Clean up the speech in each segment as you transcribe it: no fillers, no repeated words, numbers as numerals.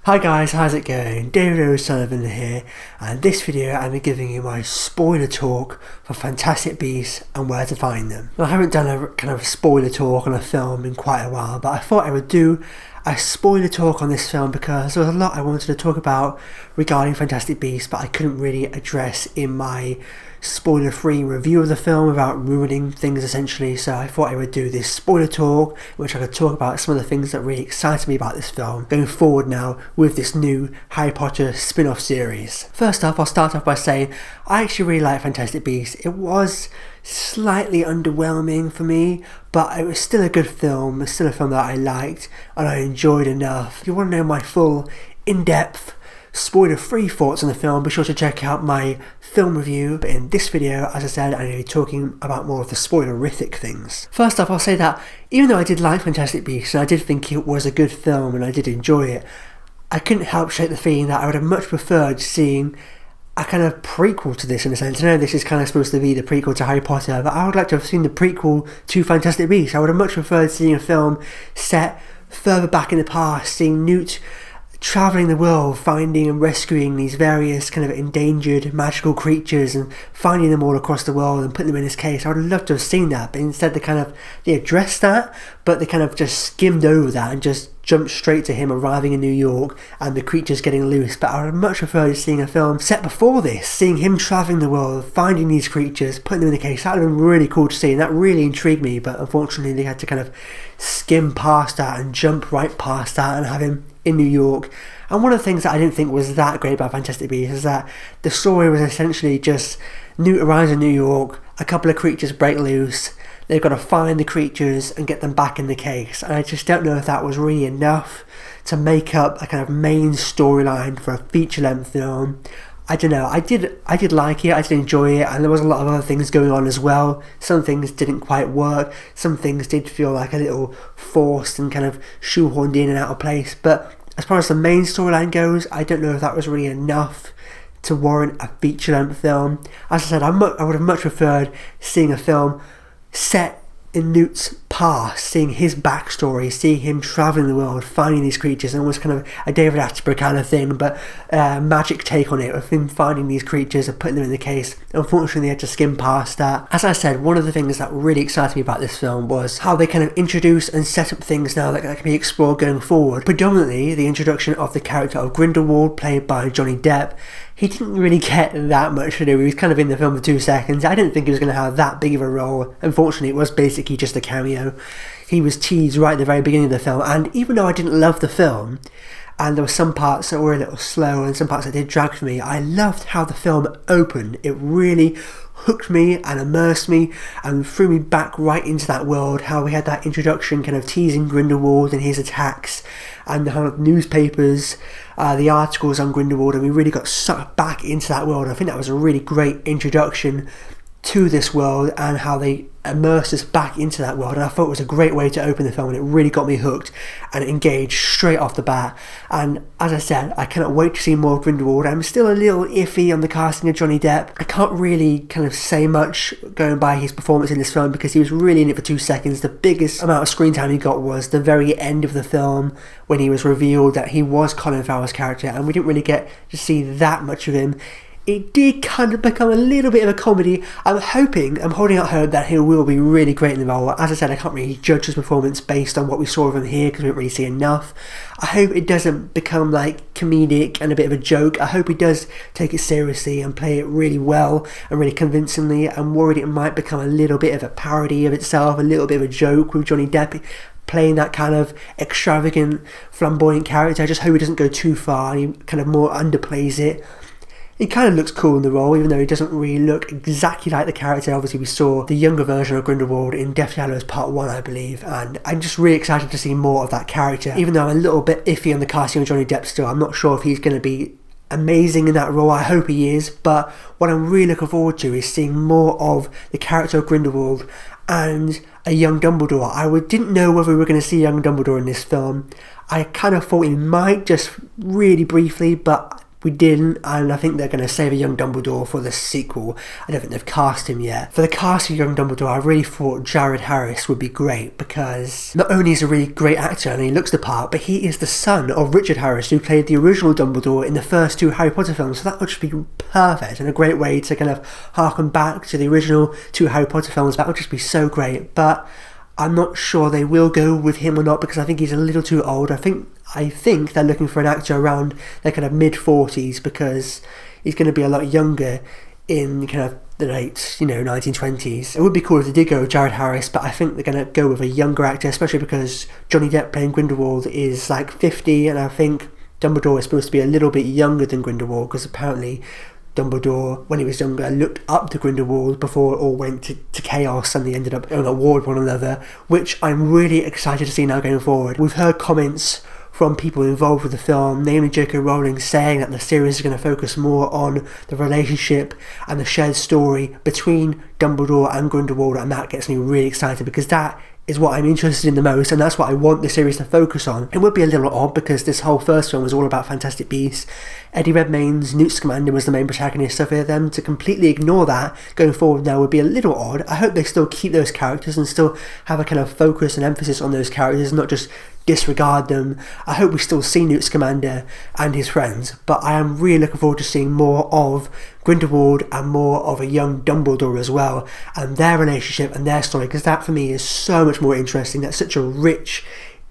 Hi guys, how's it going? David O'Sullivan here, and this video I'm giving you my spoiler talk for Fantastic Beasts and where to find them. Now, I haven't done a kind of spoiler talk on a film in quite a while, but I thought I would do a spoiler talk on this film because there was a lot I wanted to talk about regarding Fantastic Beasts, but I couldn't really address in my spoiler-free review of the film without ruining things essentially. So I thought I would do this spoiler talk in which I could talk about some of the things that really excited me about this film going forward now with this new Harry Potter spin-off series. First off, I'll start off by saying I actually really like Fantastic Beasts. It was slightly underwhelming for me, but it was still a good film. It's still a film that I liked and I enjoyed enough. If you want to know my full in-depth spoiler-free thoughts on the film, be sure to check out my film review. But in this video, as I said, I'm going to be talking about more of the spoilerific things. First off, I'll say that even though I did like Fantastic Beasts and I did think it was a good film and I did enjoy it, I couldn't help shake the feeling that I would have much preferred seeing a kind of prequel to this in a sense. I know this is kind of supposed to be the prequel to Harry Potter, but I would like to have seen the prequel to Fantastic Beasts. I would have much preferred seeing a film set further back in the past, seeing Newt travelling the world, finding and rescuing these various kind of endangered magical creatures and finding them all across the world and putting them in his case. I would have loved to have seen that, but instead they addressed that, but they kind of just skimmed over that and just jumped straight to him arriving in New York and the creatures getting loose. But I would have much preferred seeing a film set before this, seeing him travelling the world, finding these creatures, putting them in the case. That would have been really cool to see, and that really intrigued me, but unfortunately they had to kind of skim past that and jump right past that and have him in New York. And one of the things that I didn't think was that great about Fantastic Beasts is that the story was essentially just Newt arrives in New York, a couple of creatures break loose, they've got to find the creatures and get them back in the case. And I just don't know if that was really enough to make up a kind of main storyline for a feature-length film. I don't know, I did like it, I did enjoy it, and there was a lot of other things going on as well. Some things didn't quite work, some things did feel like a little forced and kind of shoehorned in and out of place, but as far as the main storyline goes, I don't know if that was really enough to warrant a feature-length film. As I said, I would have much preferred seeing a film set in Newt's past, seeing his backstory, seeing him travelling the world, finding these creatures, and almost kind of a David Attenborough kind of thing, but magic take on it, of him finding these creatures and putting them in the case. Unfortunately, they had to skim past that. As I said, one of the things that really excited me about this film was how they kind of introduce and set up things now that can be explored going forward. Predominantly, the introduction of the character of Grindelwald, played by Johnny Depp. He didn't really get that much to do. He was kind of in the film for 2 seconds. I didn't think he was going to have that big of a role. Unfortunately, it was basically just a cameo. He was teased right at the very beginning of the film, and even though I didn't love the film, and there were some parts that were a little slow and some parts that did drag for me, I loved how the film opened. It really hooked me and immersed me and threw me back right into that world. How we had that introduction kind of teasing Grindelwald and his attacks and the kind of newspapers, the articles on Grindelwald, and we really got sucked back into that world. I think that was a really great introduction to this world and how they immersed us back into that world, and I thought it was a great way to open the film, and it really got me hooked and engaged straight off the bat. And as I said, I cannot wait to see more of Grindelwald. I'm still a little iffy on the casting of Johnny Depp. I can't really kind of say much going by his performance in this film because he was really in it for 2 seconds. The biggest amount of screen time he got was the very end of the film when he was revealed that he was Colin Farrell's character, and we didn't really get to see that much of him. It did kind of become a little bit of a comedy. I'm holding out hope that he will be really great in the role. As I said, I can't really judge his performance based on what we saw of him here because we didn't really see enough. I hope it doesn't become like comedic and a bit of a joke. I hope he does take it seriously and play it really well and really convincingly. I'm worried it might become a little bit of a parody of itself, a little bit of a joke with Johnny Depp playing that kind of extravagant, flamboyant character. I just hope he doesn't go too far and he kind of more underplays it. He kind of looks cool in the role, even though he doesn't really look exactly like the character. Obviously, we saw the younger version of Grindelwald in Deathly Hallows Part 1, I believe, and I'm just really excited to see more of that character. Even though I'm a little bit iffy on the casting of Johnny Depp still, I'm not sure if he's going to be amazing in that role. I hope he is, but what I'm really looking forward to is seeing more of the character of Grindelwald and a young Dumbledore. I didn't know whether we were going to see young Dumbledore in this film. I kind of thought he might, just really briefly, but we didn't, and I think they're going to save a young Dumbledore for the sequel. I don't think they've cast him yet. For the cast of young Dumbledore, I really thought Jared Harris would be great, because not only is he a really great actor and he looks the part, but he is the son of Richard Harris, who played the original Dumbledore in the first 2 Harry Potter films, so that would just be perfect and a great way to kind of harken back to the original 2 Harry Potter films. That would just be so great. But I'm not sure they will go with him or not, because I think he's a little too old. I think they're looking for an actor around their kind of mid-40s, because he's going to be a lot younger in kind of the late, 1920s. It would be cool if they did go with Jared Harris, but I think they're going to go with a younger actor, especially because Johnny Depp playing Grindelwald is like 50, and I think Dumbledore is supposed to be a little bit younger than Grindelwald, because apparently Dumbledore, when he was younger, looked up to Grindelwald before it all went to chaos and they ended up on a war with one another, which I'm really excited to see now going forward. We've heard comments from people involved with the film, namely J.K. Rowling, saying that the series is going to focus more on the relationship and the shared story between Dumbledore and Grindelwald, and that gets me really excited, because that is what I'm interested in the most, and that's what I want the series to focus on. It would be a little odd, because this whole first film was all about Fantastic Beasts. Eddie Redmayne's Newt Scamander was the main protagonist, so for them to completely ignore that going forward now would be a little odd. I hope they still keep those characters and still have a kind of focus and emphasis on those characters, not just disregard them. I hope we still see Newt Scamander and his friends, but I am really looking forward to seeing more of Grindelwald and more of a young Dumbledore as well, and their relationship and their story, because that for me is so much more interesting. That's such a rich,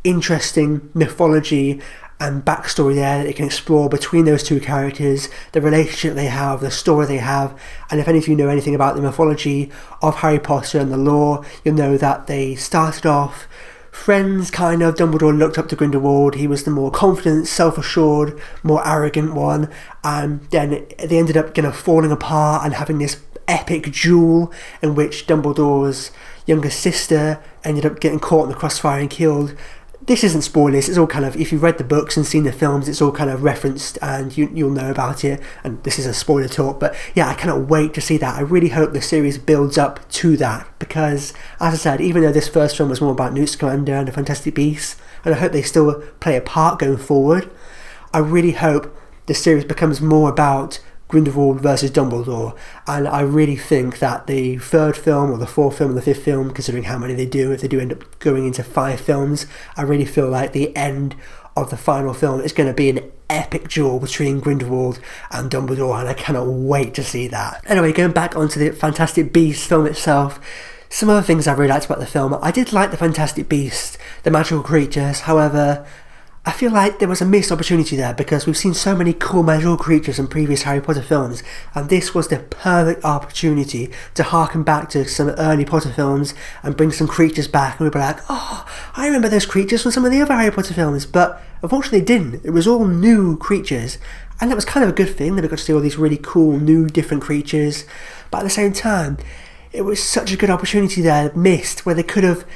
interesting mythology and backstory there that it can explore between those 2 characters, the relationship they have, the story they have. And if any of you know anything about the mythology of Harry Potter and the lore, you'll know that they started off friends, kind of. Dumbledore looked up to Grindelwald. He was the more confident, self-assured, more arrogant one, and then they ended up kind of falling apart and having this epic duel in which Dumbledore's younger sister ended up getting caught in the crossfire and killed. This isn't spoilers, it's all kind of, if you've read the books and seen the films, it's all kind of referenced and you'll know about it, and this is a spoiler talk, but yeah, I cannot wait to see that. I really hope the series builds up to that, because, as I said, even though this first film was more about Newt Scamander and the Fantastic Beasts, and I hope they still play a part going forward, I really hope the series becomes more about Grindelwald versus Dumbledore, and I really think that the 3rd film or the 4th film or the 5th film, considering how many they do, if they do end up going into 5 films, I really feel like the end of the final film is going to be an epic duel between Grindelwald and Dumbledore, and I cannot wait to see that. Anyway, going back onto the Fantastic Beasts film itself, some other things I really liked about the film. I did like the Fantastic Beasts, the magical creatures. However, I feel like there was a missed opportunity there, because we've seen so many cool magical creatures in previous Harry Potter films, and this was the perfect opportunity to harken back to some early Potter films and bring some creatures back, and we'd be like, oh, I remember those creatures from some of the other Harry Potter films, but unfortunately they didn't. It was all new creatures, and that was kind of a good thing that we got to see all these really cool, new, different creatures, but at the same time, it was such a good opportunity there missed, where they could have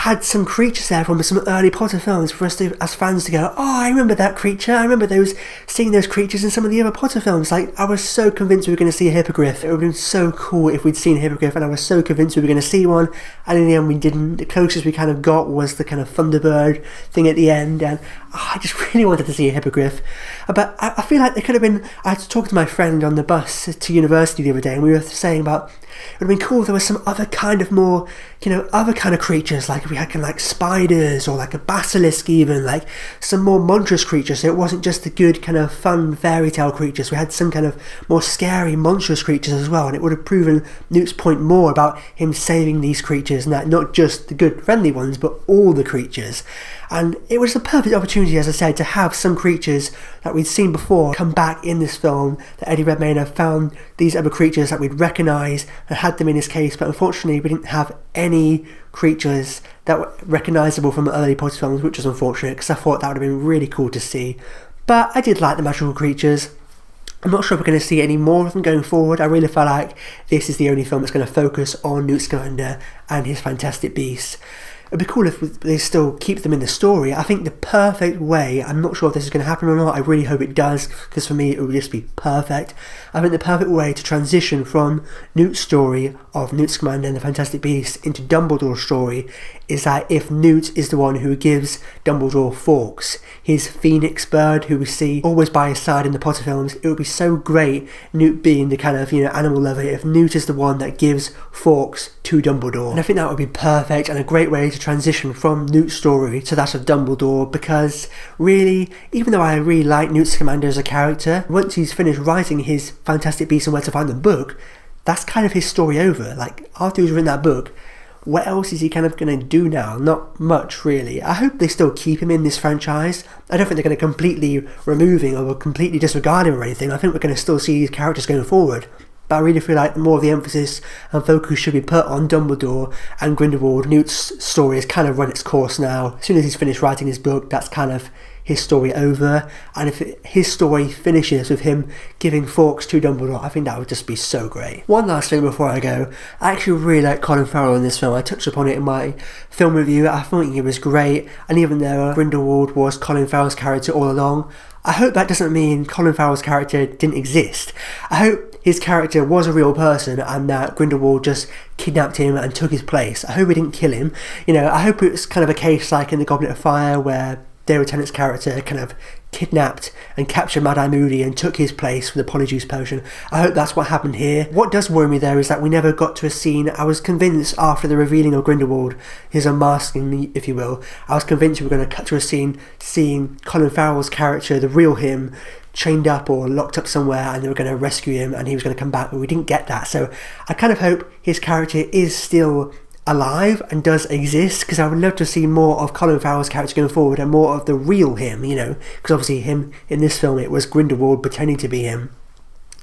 had some creatures there from some early Potter films for us to, as fans, to go, oh, I remember that creature, I remember seeing those creatures in some of the other Potter films. Like, I was so convinced we were going to see a hippogriff. It would have been so cool if we'd seen a hippogriff, and I was so convinced we were going to see one, and in the end we didn't. The closest we kind of got was the kind of Thunderbird thing at the end, and I just really wanted to see a hippogriff. But I feel like there could have been, I had to talk to my friend on the bus to university the other day, and we were saying about, it would have been cool if there was some other kind of more, other kind of creatures, like if we had kind of like spiders or like a basilisk even, like some more monstrous creatures, so it wasn't just the good kind of fun fairy tale creatures. We had some kind of more scary monstrous creatures as well, and it would have proven Newt's point more about him saving these creatures, and that not just the good friendly ones, but all the creatures. And it was a perfect opportunity, as I said, to have some creatures that we'd seen before come back in this film, that Eddie Redmayne had found these other creatures that we'd recognise and had them in his case, but unfortunately we didn't have any creatures that were recognisable from early Potter films, which was unfortunate, because I thought that would have been really cool to see. But I did like the magical creatures. I'm not sure if we're going to see any more of them going forward. I really felt like this is the only film that's going to focus on Newt Scamander and his Fantastic Beasts. it'd be cool if they still keep them in the story. I think the perfect way, I'm not sure if this is going to happen or not, I really hope it does, because for me it would just be perfect. I think the perfect way to transition from Newt's story of Newt Scamander and the Fantastic Beasts into Dumbledore's story is that if Newt is the one who gives Dumbledore Fawkes, his phoenix bird who we see always by his side in the Potter films, it would be so great, Newt being the kind of, animal lover, if Newt is the one that gives Fawkes to Dumbledore. And I think that would be perfect and a great way to transition from Newt's story to that of Dumbledore, because really, even though I really like Newt Scamander as a character, once he's finished writing his Fantastic Beasts and Where to Find Them book, that's kind of his story over. Like, after he's written that book, what else is he kind of going to do now? Not much, really. I hope they still keep him in this franchise. I don't think they're going to completely remove him or completely disregard him or anything. I think we're going to still see these characters going forward. But I really feel like more of the emphasis and focus should be put on Dumbledore and Grindelwald. Newt's story has kind of run its course now. As soon as he's finished writing his book, that's kind of his story over. And if his story finishes with him giving Fawkes to Dumbledore, I think that would just be so great. One last thing before I go, I actually really like Colin Farrell in this film. I touched upon it in my film review. I thought he was great, and even though Grindelwald was Colin Farrell's character all along, I hope that doesn't mean Colin Farrell's character didn't exist. I hope his character was a real person and that Grindelwald just kidnapped him and took his place. I hope he didn't kill him. I hope it's kind of a case like in The Goblet of Fire where David Tennant's character kind of kidnapped and captured Mad-Eye Moody and took his place with the Polyjuice Potion. I hope that's what happened here. What does worry me there is that we never got to a scene. I was convinced after the revealing of Grindelwald, his unmasking, if you will, I was convinced we were going to cut to a scene seeing Colin Farrell's character, the real him, chained up or locked up somewhere, and they were going to rescue him and he was going to come back, but we didn't get that. So I kind of hope his character is still alive and does exist, because I would love to see more of Colin Farrell's character going forward and more of the real him, because obviously him in this film, it was Grindelwald pretending to be him.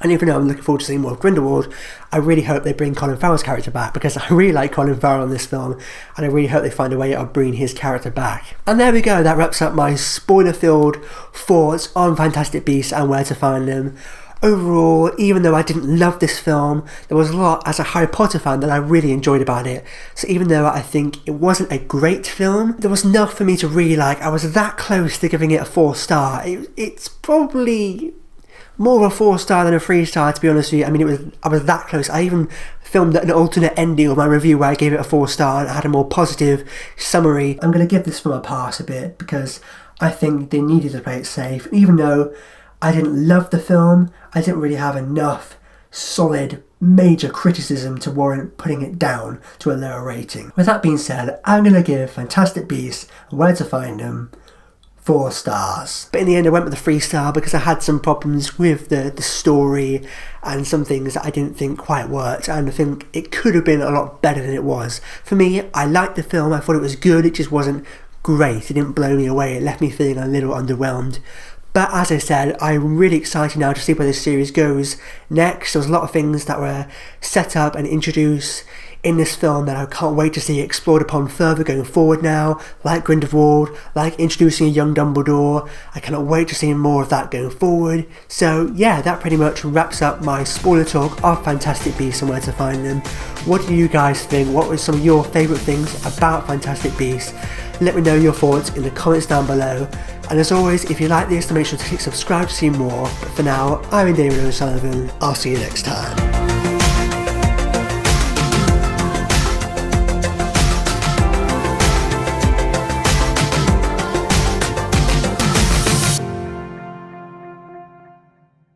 And even though I'm looking forward to seeing more of Grindelwald, I really hope they bring Colin Farrell's character back, because I really like Colin Farrell in this film, and I really hope they find a way of bringing his character back. And there we go, that wraps up my spoiler-filled thoughts on Fantastic Beasts and Where to Find Them. Overall, even though I didn't love this film, there was a lot as a Harry Potter fan that I really enjoyed about it. So even though I think it wasn't a great film, there was enough for me to really like. I was that close to giving it a 4-star. It's probably more of a 4-star than a 3-star, to be honest with you. I mean, I was that close. I even filmed an alternate ending of my review where I gave it a 4-star and had a more positive summary. I'm going to give this film a pass a bit because I think they needed to play it safe. Even though I didn't love the film, I didn't really have enough solid major criticism to warrant putting it down to a lower rating. With that being said, I'm going to give Fantastic Beasts and Where to Find Them 4 stars. But in the end I went with a 3-star because I had some problems with the story and some things that I didn't think quite worked, and I think it could have been a lot better than it was. For me, I liked the film, I thought it was good, it just wasn't great, it didn't blow me away, it left me feeling a little underwhelmed. But as I said, I'm really excited now to see where this series goes next. There's a lot of things that were set up and introduced in this film that I can't wait to see explored upon further going forward now, like Grindelwald, like introducing a young Dumbledore. I cannot wait to see more of that going forward. So yeah, that pretty much wraps up my spoiler talk of Fantastic Beasts and Where to Find Them. What do you guys think? What were some of your favourite things about Fantastic Beasts? Let me know your thoughts in the comments down below. And as always, if you like this, then make sure to click subscribe to see more. But for now, I'm David O'Sullivan. I'll see you next time.